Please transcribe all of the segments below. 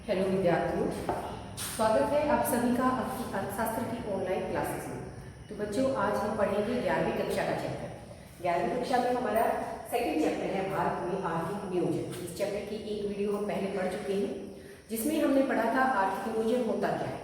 Hello विद्यार्थियों, स्वागत है आप सभी का आपकी अर्थशास्त्र की ऑनलाइन क्लासेस में। तो बच्चों, आज हम पढ़ेंगे 11वीं कक्षा का चैप्टर। 11वीं कक्षा में हमारा सेकंड चैप्टर है भारत में आर्थिक नियोजन। इस चैप्टर की एक वीडियो हम पहले पढ़ चुके हैं, जिसमें हमने पढ़ा था आर्थिक नियोजन होता क्या है।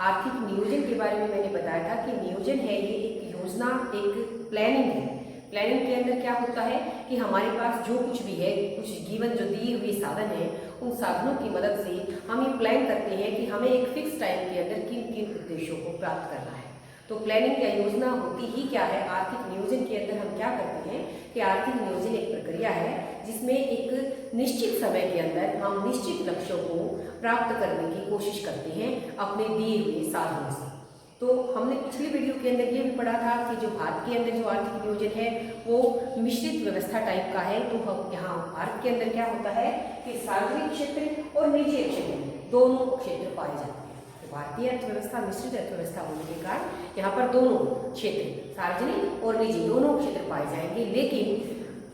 आर्थिक नियोजन के बारे में मैंने बताया था कि नियोजन है ये एक योजना, एक प्लानिंग है। प्लानिंग के अंदर क्या होता है कि हमारे पास जो कुछ भी है, कुछ गिवन जो दिए हुए साधन है, उन साधनों की मदद से हम ये प्लान करते हैं कि हमें एक फिक्स टाइम के अंदर किन किन उद्देश्यों को प्राप्त करना है। तो प्लानिंग या योजना होती ही क्या है। आर्थिक नियोजन के अंदर हम क्या करते हैं कि आर्थिक नियोजन एक प्रक्रिया है जिसमें एक निश्चित समय के अंदर हम निश्चित लक्ष्यों को प्राप्त करने की कोशिश करते हैं अपने दिए हुए साधनों से। तो हमने पिछली वीडियो के अंदर ये भी पढ़ा था कि जो भारत के अंदर जो आर्थिक नियोजन है वो मिश्रित व्यवस्था टाइप का है। तो हम यहाँ भारत के अंदर क्या होता है कि सार्वजनिक क्षेत्र और निजी क्षेत्र दोनों क्षेत्र पाए जाते हैं। तो भारतीय अर्थव्यवस्था मिश्रित अर्थव्यवस्था होने के कारण यहाँ पर दोनों क्षेत्र, सार्वजनिक और निजी, दोनों क्षेत्र पाए जाएंगे। लेकिन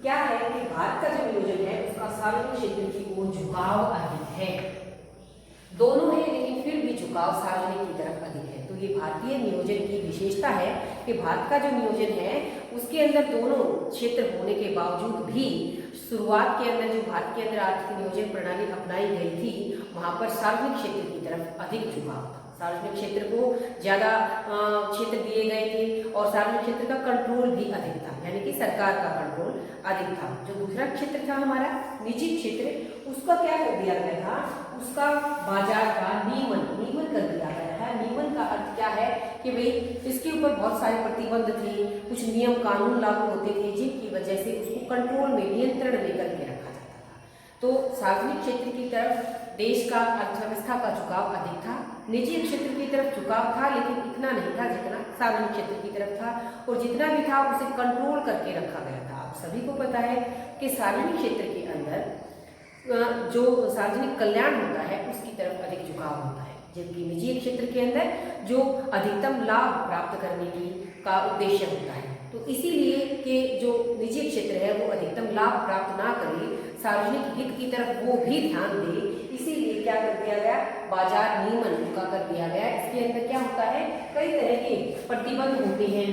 क्या है कि भारत का जो नियोजन है उसका सार्वजनिक क्षेत्र की ओर झुकाव अधिक है। दोनों है लेकिन फिर भी झुकाव सार्वजनिक की तरफ अधिक है। तो ये भारतीय नियोजन की विशेषता है कि भारत का जो नियोजन है उसके अंदर दोनों क्षेत्र होने के बावजूद भी शुरुआत के अंदर जो भारत के अंदर आर्थिक नियोजन प्रणाली अपनाई गई थी वहां पर सार्वजनिक क्षेत्र की तरफ अधिक झुकाव था। सार्वजनिक क्षेत्र को ज्यादा क्षेत्र दिए गए थे और सार्वजनिक क्षेत्र का कंट्रोल भी अधिक था, यानी कि सरकार का कंट्रोल अधिक था। जो दूसरा क्षेत्र था हमारा निजी क्षेत्र, उसका क्या कर दिया गया था, उसका बाजार का नियमन कर दिया गया है। नियमन का अर्थ क्या है कि भाई इसके ऊपर बहुत सारे प्रतिबंध थे, कुछ नियम कानून लागू होते थे जिनकी वजह से उसको कंट्रोल में, नियंत्रण में करके रखा जाता था। तो सार्वजनिक क्षेत्र की तरफ देश का अर्थव्यवस्था का झुकाव अधिक था, निजी क्षेत्र की तरफ झुकाव था लेकिन इतना नहीं था जितना सार्वजनिक क्षेत्र की तरफ था, और जितना भी था उसे कंट्रोल करके रखा गया था। आप सभी को पता है कि सार्वजनिक क्षेत्र के अंदर जो सार्वजनिक कल्याण होता है उसकी तरफ अधिक झुकाव होता है, जबकि निजी क्षेत्र के अंदर जो अधिकतम लाभ प्राप्त करने की का उद्देश्य होता है। तो इसीलिए कि जो निजी क्षेत्र है वो अधिकतम लाभ प्राप्त ना करे, सार्वजनिक हित की तरफ वो भी ध्यान दे, इसीलिए क्या कर दिया गया, बाजार नियमन का कर दिया गया। इसके अंदर क्या होता है, कई तरह के प्रतिबंध होते हैं,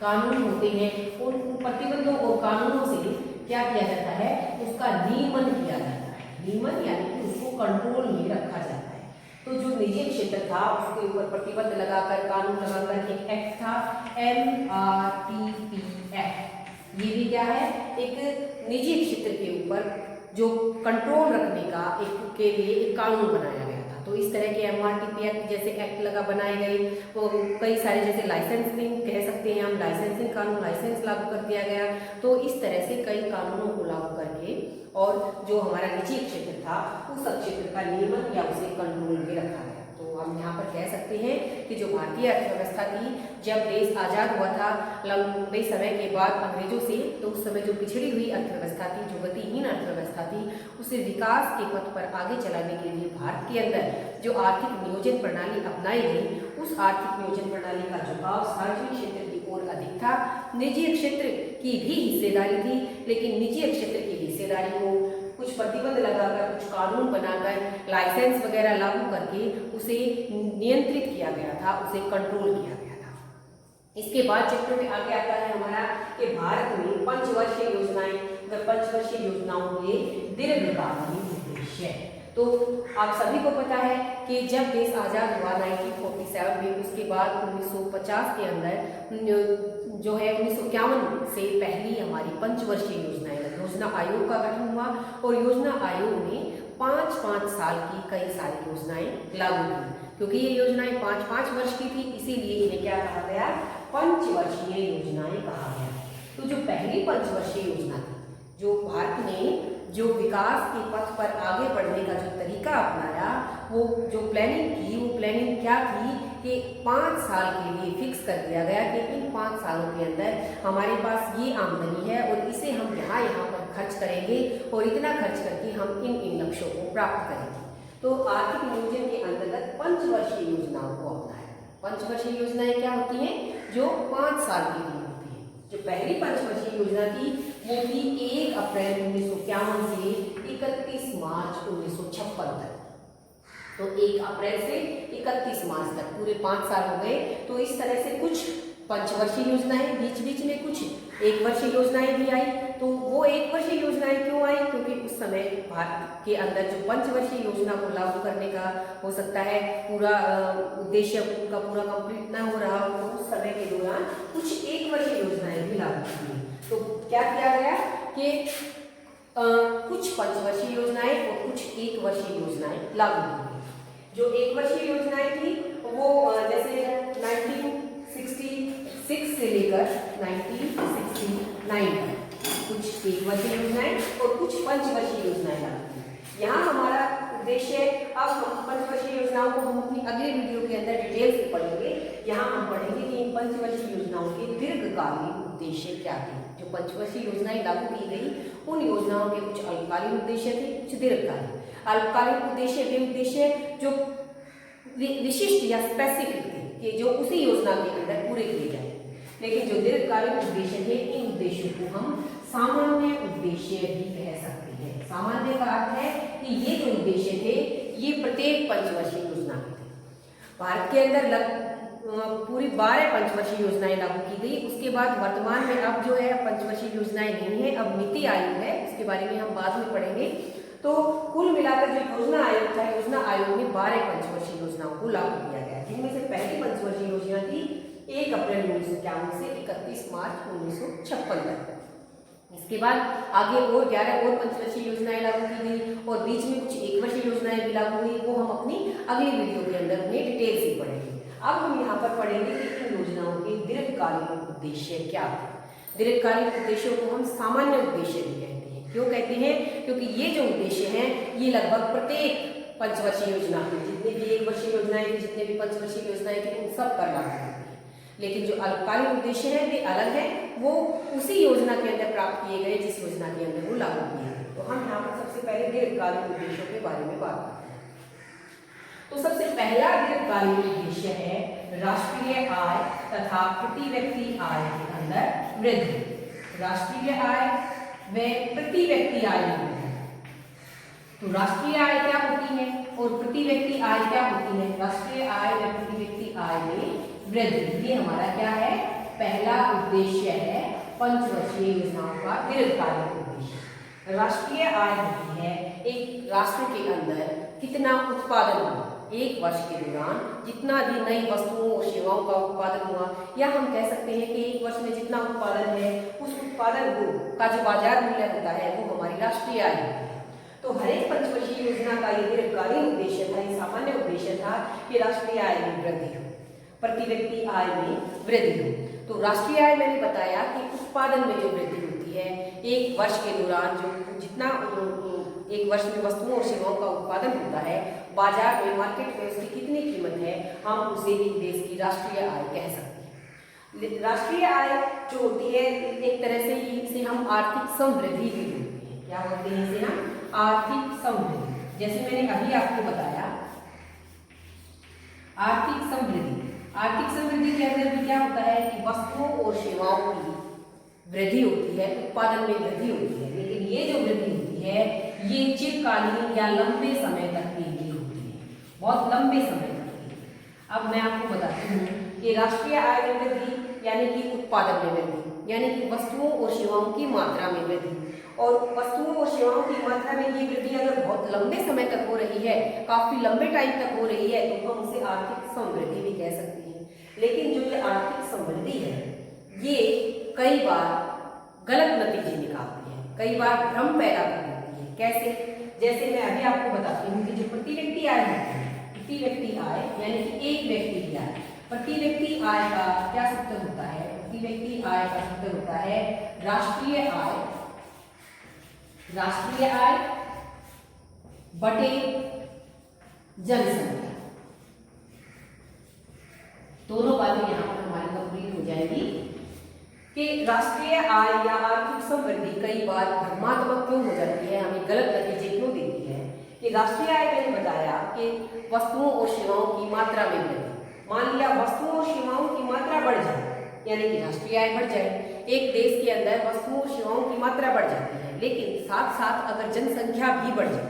कानून होते हैं। उन प्रतिबंधों और कानूनों से क्या किया जाता है, उसका नियमन किया जाता है। नियमन यानी कि उसको कंट्रोल में रखा जाता है। तो जो निजी क्षेत्र था उसके ऊपर प्रतिबंध लगाकर, कानून लगाकर एक एक्ट था MRTP एक्ट। ये भी क्या है, एक निजी क्षेत्र के ऊपर जो कंट्रोल रखने का के लिए एक कानून बनाया गया था। तो इस तरह के MRTP एक्ट जैसे एक्ट बनाए गए, वो कई सारे जैसे लाइसेंसिंग कह सकते हैं हम, लाइसेंसिंग कानून, लाइसेंस लागू कर दिया गया। तो इस तरह से कई कानूनों को लागू करके और जो हमारा निजी क्षेत्र था उस क्षेत्र का नियमन या उसे कंट्रोल में रखा गया। तो हम यहाँ पर कह सकते हैं कि जो भारतीय अर्थव्यवस्था थी, जब देश आजाद हुआ था लंबे समय के बाद अंग्रेजों से, तो उस समय जो पिछड़ी हुई अर्थव्यवस्था थी, जो गतिहीन अर्थव्यवस्था थी, उसे विकास के पथ पर आगे चलाने के लिए भारत के अंदर जो आर्थिक नियोजन प्रणाली अपनाई गई, उस आर्थिक नियोजन प्रणाली का झुकाव सार्वजनिक क्षेत्र की ओर अधिक था। निजी क्षेत्र की भी हिस्सेदारी थी, लेकिन निजी क्षेत्र की हिस्सेदारी को कुछ प्रतिबंध लगाकर, कुछ कानून बनाकर, लाइसेंस वगैरह लागू करके उसे नियंत्रित किया गया था, उसे कंट्रोल किया गया था। इसके बाद चैप्टर में आगे आता है हमारा कि भारत में पंचवर्षीय योजनाएं व पंचवर्षीय योजनाओं के दीर्घकालीन उद्देश्य। तो आप सभी को पता है कि जब देश आजाद हुआ 1947 में, उसके बाद 1950 के अंदर जो है 1951 से पहली हमारी पंचवर्षीय योजनाएं, योजना आयोग का गठन हुआ और योजना आयोग ने 5-5 साल की कई सारी योजनाएं लागू की। क्योंकि ये योजनाएं 5-5 वर्ष की थी, इसीलिए इन्हें क्या कहा गया, पंचवर्षीय योजनाएं कहा गया। तो जो पहली पंचवर्षीय योजना थी, जो भारत ने जो विकास के पथ पर आगे बढ़ने का जो तरीका अपनाया, वो जो प्लानिंग की, वो प्लानिंग क्या थी कि 5 साल के लिए फिक्स कर दिया गया कि इन 5 सालों के अंदर हमारे पास ये आमदनी है और इसे हम यहाँ पर खर्च करेंगे और इतना खर्च करके हम इन लक्ष्यों को प्राप्त करेंगे। तो आर्थिक नियोजन के अंतर्गत पंचवर्षीय योजनाओं को अपनाया। पंचवर्षीय योजनाएं क्या होती हैं, जो 5 साल के लिए होती है। जो पहली पंचवर्षीय योजना थी वो थी 1 अप्रैल 1951 से 31 मार्च 1956 तक। तो 1 अप्रैल से 31 मार्च तक पूरे 5 साल हो गए। तो इस तरह से कुछ पंचवर्षीय योजनाएं, बीच बीच में कुछ 1 वर्षीय योजनाएं भी आई। तो वो 1 वर्षीय योजनाएं क्यों आई? क्योंकि उस समय भारत के अंदर जो पंचवर्षीय योजना को लागू करने का हो सकता है पूरा उद्देश्य का पूरा कंप्लीट ना हो रहा हो, तो उस समय के दौरान कुछ 1 वर्षीय योजनाएं भी लागू की। तो क्या किया गया कि कुछ पंचवर्षीय योजनाएं और कुछ 1 वर्षीय योजनाएं लागू की गई। जो 1 वर्षीय योजनाएं थी वो जैसे 1966 से लेकर 1969 कुछ 1 वर्षीय योजनाएं और कुछ पंचवर्षीय योजनाएं लागू की। यहाँ हमारा उद्देश्य, अब हम पंचवर्षीय योजनाओं को हम अपनी अगले वीडियो के अंदर डिटेल से पढ़ेंगे। यहाँ हम पढ़ेंगे कि इन पंचवर्षीय योजनाओं के दीर्घकालीन उद्देश्य क्या थे। जो पंचवर्षीय योजनाएं लागू की गई उन योजनाओं के कुछ अल्पकालीन उद्देश्य थे, कुछ दीर्घकालीन। अल्पकालीन उद्देश्य वे उद्देश्य जो विशिष्ट या स्पेसिफिक थे कि जो उसी योजना के अंदर पूरे किए जाए। लेकिन जो दीर्घकालीन उद्देश्य थे, इन उद्देश्यों को हम सामान्य उद्देश्य भी कह सकते हैं। सामान्य का अर्थ है कि ये जो उद्देश्य थे ये प्रत्येक पंचवर्षीय योजना के थे। भारत के अंदर पूरी 12 पंचवर्षीय योजनाएं लागू की गई। उसके बाद वर्तमान में अब जो है पंचवर्षीय योजनाएं नहीं है, अब नीति आयोग है, उसके बारे में हम बाद में पढ़ेंगे। तो कुल मिलाकर जो योजना आयोग था, योजना आयोग में 12 पंचवर्षीय योजनाओं को लागू किया गया, जिनमें से पहली पंचवर्षीय योजना थी 1 अप्रैल 1951 से 31 मार्च 1956 तक। इसके बाद आगे और 11 और पंचवर्षीय योजनाएं लागू की गई और बीच में कुछ 1 वर्षीय योजनाएं भी लागू हुई। वो हम अपनी अगली वीडियो के अंदर उन्हें डिटेल से पढ़ेंगे। अब हम यहाँ पर पढ़ेंगे कि इन योजनाओं के दीर्घकालीन उद्देश्य क्या थे। दीर्घकालीन उद्देश्यों को हम सामान्य उद्देश्य भी कहते हैं। क्यों कहते हैं? क्योंकि ये जो उद्देश्य हैं ये लगभग प्रत्येक पंचवर्षीय योजना में, जितनी भी 1 वर्षीय योजनाएं थी, जितने भी पंचवर्षीय योजनाएं थी, उन सब पर लागू होती है। लेकिन जो अल्पकालीन उद्देश्य है वे अलग है, वो उसी योजना के अंदर प्राप्त किए गए जिस योजना के अंदर वो लागू किए गए। तो हम यहाँ पर सबसे पहले दीर्घकालीन उद्देश्यों के बारे में बात करते हैं। तो सबसे पहला दीर्घकालीन उद्देश्य है राष्ट्रीय आय तथा प्रति व्यक्ति आय के अंदर वृद्धि। राष्ट्रीय आय व प्रति व्यक्ति आय में वृद्धि। तो राष्ट्रीय आय क्या होती है और प्रति व्यक्ति आय क्या होती है? राष्ट्रीय आय व प्रति व्यक्ति आय में वृद्धि, ये हमारा क्या है? पहला उद्देश्य है पंचवर्षीय योजनाओं का दीर्घकालीन उद्देश्य। राष्ट्रीय आय होती है एक राष्ट्र के अंदर कितना उत्पादन हुआ, 1 वर्ष के दौरान जितना भी नई वस्तुओं और सेवाओं का उत्पादन हुआ, या हम कह सकते हैं कि 1 वर्ष में जितना उत्पादन है उस उत्पादन का जो बाजार मूल्य होता है वो हमारी राष्ट्रीय आय है। तो हर एक पंचवर्षीय योजना का ये दीर्घकालीन उद्देश्य था, ये सामान्य उद्देश्य था कि राष्ट्रीय आय में वृद्धि हो, प्रति व्यक्ति आय में वृद्धि हो। तो राष्ट्रीय आय मैंने बताया कि उत्पादन में जो वृद्धि होती है 1 वर्ष के दौरान, जो जितना 1 वर्ष में वस्तुओं और सेवाओं का उत्पादन होता है, बाजार में, मार्केट में उसकी कितनी कीमत है, हम उसे एक देश की राष्ट्रीय आय कह सकते हैं। राष्ट्रीय आय जो होती है एक तरह से इसे हम आर्थिक समृद्धि भी बोलते हैं। क्या बोलते हैं इसे हम? आर्थिक समृद्धि। जैसे मैंने अभी आपको बताया आर्थिक समृद्धि। आर्थिक समृद्धि के अंदर भी क्या होता है कि वस्तुओं और सेवाओं की वृद्धि होती है, उत्पादन में वृद्धि होती है। लेकिन ये जो वृद्धि होती है ये चिरकालीन या लंबे समय तक के लिए होती है, बहुत लंबे समय तक के लिए। अब मैं आपको बताती हूँ कि राष्ट्रीय आय में वृद्धि यानी कि उत्पादन में वृद्धि, यानी कि वस्तुओं और सेवाओं की मात्रा में वृद्धि। और वस्तुओं और सेवाओं की मात्रा में ये वृद्धि अगर बहुत लंबे समय तक हो रही है, काफी लंबे टाइम तक हो रही है, तो हम उसे आर्थिक समृद्धि भी कह सकते हैं। लेकिन जो ये आर्थिक समृद्धि है ये कई बार गलत नतीजे निकालती है, कई बार भ्रम पैदा कर देती है। कैसे? जैसे मैं अभी आपको बताती हूँ कि जो प्रति व्यक्ति आय होती है, प्रति व्यक्ति आय यानी कि एक व्यक्ति की आय, प्रति व्यक्ति आय का क्या सूत्र होता है? प्रति व्यक्ति आय का सूत्र होता है राष्ट्रीय आय, राष्ट्रीय आय बटे जनसंख्या। दोनों बातें यहाँ पर हमारी कंप्लीट हो जाएगी कि राष्ट्रीय आय या आर्थिक समृद्धि कई बार भ्रमात्मक क्यों हो जाती है, हमें गलत नतीजे क्यों देती है। कि राष्ट्रीय आय मैंने बताया कि वस्तुओं और सेवाओं की मात्रा में वृद्धि। मान लिया वस्तुओं और सेवाओं की मात्रा बढ़ जाए यानी कि राष्ट्रीय आय बढ़ जाए। एक देश के अंदर वस्तुओं और सेवाओं की मात्रा बढ़ जाती है, लेकिन साथ साथ अगर जनसंख्या भी बढ़ जाए,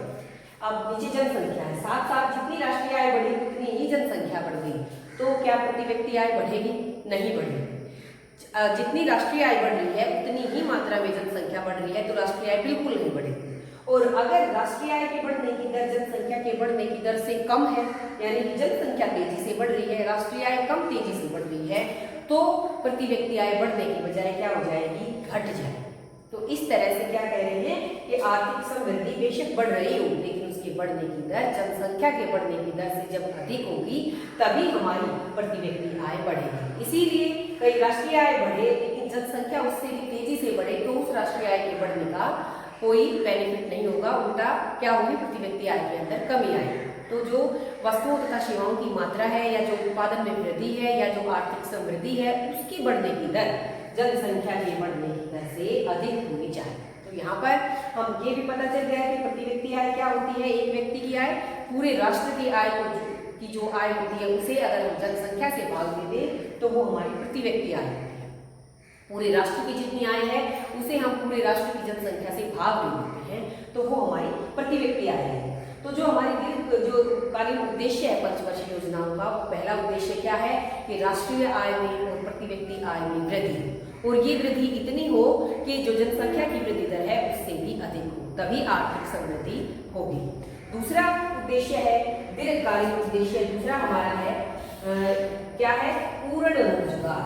अब नीचे जनसंख्या है, साथ साथ जितनी राष्ट्रीय आय बढ़ी उतनी ही जनसंख्या बढ़ गई, तो क्या प्रति व्यक्ति आय बढ़ेगी? नहीं बढ़ेगी। जितनी राष्ट्रीय आय बढ़ रही है उतनी ही मात्रा में जनसंख्या बढ़ रही है, तो राष्ट्रीय आय बिल्कुल नहीं बढ़ेगी। और अगर राष्ट्रीय आय के बढ़ने की दर जनसंख्या के बढ़ने की दर से कम है, यानी कि जनसंख्या तेजी से बढ़ रही है, राष्ट्रीय आय कम तेजी से बढ़ रही है, तो प्रति व्यक्ति आय बढ़ने की बजाय क्या हो जाएगी? घट जाएगी। तो इस तरह से क्या कह रहे हैं कि आर्थिक समृद्धि बेशक बढ़ रही हो, लेकिन उसके बढ़ने की दर जनसंख्या के बढ़ने की दर से जब अधिक होगी तभी हमारी प्रति व्यक्ति आय बढ़ेगी। इसीलिए कई राष्ट्रीय आय बढ़े लेकिन जनसंख्या उससे भी तेजी से बढ़े, तो उस राष्ट्रीय आय के बढ़ने का कोई बेनिफिट नहीं होगा, उल्टा क्या होगी? प्रति व्यक्ति आय के अंदर कमी आएगी। तो जो वस्तुओं तथा सेवाओं की मात्रा है, या जो उत्पादन में वृद्धि है, या जो आर्थिक समृद्धि है, उसकी बढ़ने की दर जनसंख्या के बढ़ने की दर से अधिक होनी चाहिए। तो यहाँ पर हम ये भी पता चल गया कि प्रति व्यक्ति आय क्या होती है? एक व्यक्ति की आय पूरे राष्ट्र की आय की जो आय होती है उसे अगर हम जनसंख्या से भाग दे दें तो वो हमारी प्रति व्यक्ति आय होती है। पूरे राष्ट्र की जितनी आय है उसे हम पूरे राष्ट्र की जनसंख्या से भाग दे देते हैं तो वो हमारी प्रति व्यक्ति आय है। तो जो हमारी दीर्घकालीन उद्देश्य है पंचवर्षीय योजनाओं का, पहला उद्देश्य क्या है कि राष्ट्रीय आय में और प्रति व्यक्ति आय में वृद्धि, और ये वृद्धि इतनी हो कि जो जनसंख्या की वृद्धि दर है उससे भी अधिक हो, तभी आर्थिक समृद्धि होगी। दूसरा उद्देश्य है दीर्घकालीन उद्देश्य, दूसरा हमारा है क्या है? पूर्ण रोजगार।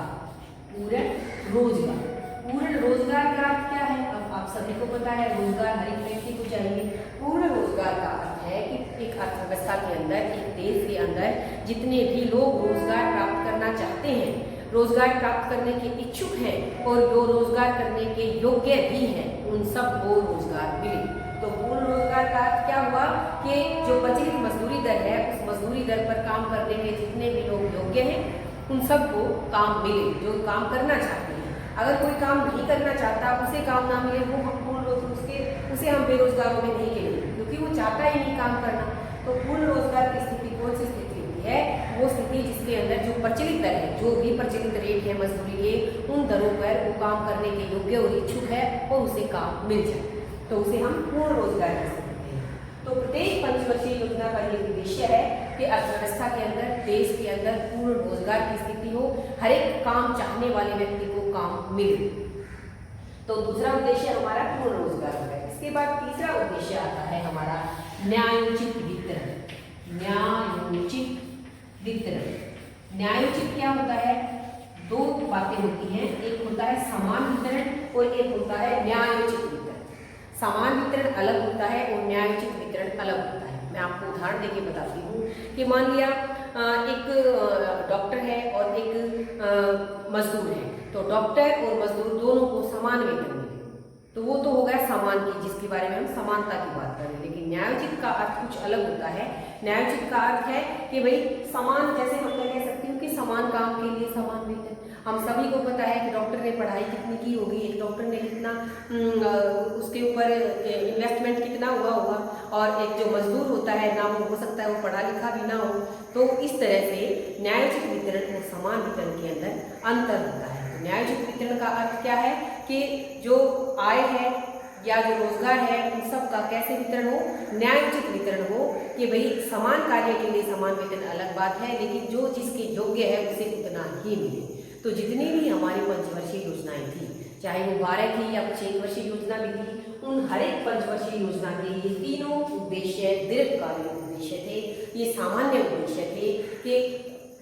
पूर्ण रोजगार, पूर्ण रोजगार का अर्थ क्या है? अब आप सभी को पता है रोजगार हर एक व्यक्ति को चाहिए। पूर्ण रोजगार का अर्थ है कि एक अर्थव्यवस्था के अंदर, एक देश के अंदर जितने भी लोग रोजगार प्राप्त करना चाहते हैं, रोजगार प्राप्त करने के इच्छुक हैं और जो रोजगार करने के योग्य भी हैं, उन सबको रोजगार मिले। तो पूर्ण रोजगार का अर्थ क्या हुआ कि जो प्रचलित मजदूरी दर है उस मजदूरी दर पर काम करने के जितने भी लोग योग्य हैं उन सबको काम मिले, जो काम करना चाहते हैं। अगर कोई काम नहीं करना चाहता, उसे काम ना मिले, वो उसे हम बेरोजगारों में नहीं गिनेंगे, क्योंकि वो चाहता ही नहीं काम करना। तो पूर्ण रोजगार की स्थिति कौन सी स्थिति होती है? वो स्थिति जिसके अंदर जो प्रचलित दर है, जो भी प्रचलित रेट है मजदूरी के, उन दरों पर वो काम करने के योग्य और इच्छुक है और उसे काम मिल जाए, तो उसे हम पूर्ण रोजगार कह सकते हैं। तो प्रत्येक पंचवर्षीय योजना का ये उद्देश्य है कि अर्थव्यवस्था के अंदर, देश के अंदर पूर्ण रोजगार की स्थिति हो, हर एक काम चाहने वाले व्यक्ति को काम मिले। तो दूसरा उद्देश्य हमारा पूर्ण रोजगार है। इसके बाद तीसरा उद्देश्य आता है हमारा न्यायोचित वितरण। न्यायोचित वितरण, न्यायोचित क्या होता है? दो बातें होती हैं, एक होता है समान वितरण और एक होता है न्यायोचित वितरण। समान वितरण अलग होता है और न्यायोचित वितरण अलग होता है। मैं आपको उदाहरण देके बताती हूँ कि मान लिया एक डॉक्टर है और एक मजदूर है, तो डॉक्टर और मजदूर दोनों को समान वेतन मिले, तो वो तो हो गया समान की, जिसके बारे में हम समानता की बात करें। लेकिन न्यायोचित का अर्थ कुछ अलग होता है। न्यायोचित का अर्थ है कि भाई समान, जैसे हम कह सकती हूँ कि समान काम के लिए समान वेतन। हम सभी को पता है कि डॉक्टर ने पढ़ाई कितनी की होगी, एक डॉक्टर ने कितना उसके ऊपर इन्वेस्टमेंट कितना हुआ होगा, और एक जो मजदूर होता है ना, वो हो सकता है वो पढ़ा लिखा भी ना हो। तो इस तरह से न्यायोचित वितरण और समान वितरण के अंदर अंतर होता है। तो न्यायोचित वितरण का अर्थ क्या है कि जो आय है या जो रोजगार है उन सब का कैसे वितरण हो? न्यायोचित वितरण हो कि भाई समान कार्य के लिए समान वेतन अलग बात है, लेकिन जो जिसके योग्य है उसे उतना ही मिले। तो जितनी भी हमारी पंचवर्षीय योजनाएं थी, चाहे वो 12 थी या कुछ 1 वर्षीय योजना भी थी, उन हर एक पंचवर्षीय योजना के ये तीनों उद्देश्य दीर्घकालीन उद्देश्य थे। ये सामान्य उद्देश्य थे कि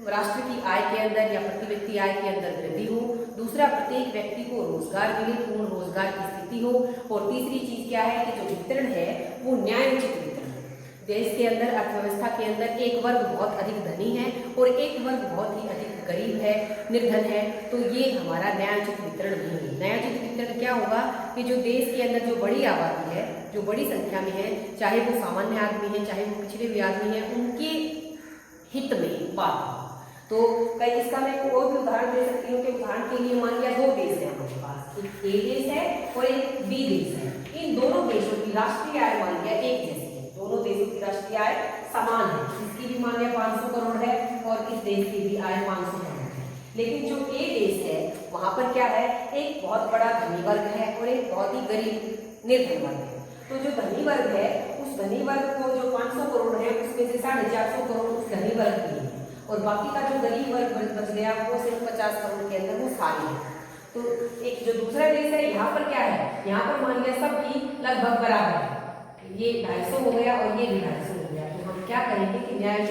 राष्ट्र की आय के अंदर या प्रति व्यक्ति आय के अंदर वृद्धि हो, दूसरा प्रत्येक व्यक्ति को रोजगार मिले, पूर्ण रोजगार की स्थिति हो, और तीसरी चीज क्या है कि जो वितरण है वो न्यायोचित वितरण है। देश के अंदर, अर्थव्यवस्था के अंदर एक वर्ग बहुत अधिक धनी है और एक वर्ग बहुत ही अधिक गरीब है, निर्धन है, तो ये हमारा न्यायोचित वितरण नहीं है। न्यायोचित वितरण क्या होगा कि जो देश के अंदर जो बड़ी आबादी है, जो बड़ी संख्या में है, चाहे वो सामान्य आदमी है चाहे वो पिछड़े हुए आदमी है, उनके हित में बात हो। तो कई इसका मैं और भी उदाहरण दे सकती हूँ कि उदाहरण के लिए मान लिया 2 देश है हमारे पास, एक ए देश है और एक बी देश है। इन दोनों देशों की राष्ट्रीय आय मान लिया एक जैसी है, दोनों देशों की राष्ट्रीय आय समान है। इसकी भी मान लिया 500 करोड़ है और इस देश की भी आय 500 करोड़ है। लेकिन जो ए देश है वहां पर क्या है, एक बहुत बड़ा धनी वर्ग है और एक बहुत ही गरीब निर्धन वर्ग है। तो जो धनी वर्ग है उस उस धनी वर्ग को जो 500 करोड़ है उसमें से 450 करोड़ उस धनी वर्ग की है और बाकी का जो गरीब वर्ग बच गया वो सिर्फ 50 करोड़ के अंदर वो सारे है। तो एक जो दूसरा देश है यहाँ पर क्या है, यहाँ पर मान लिया सब भी लगभग बराबर है, ये 250 हो गया और ये भी 250 हो गया। तो हम क्या करेंगे कि न्याय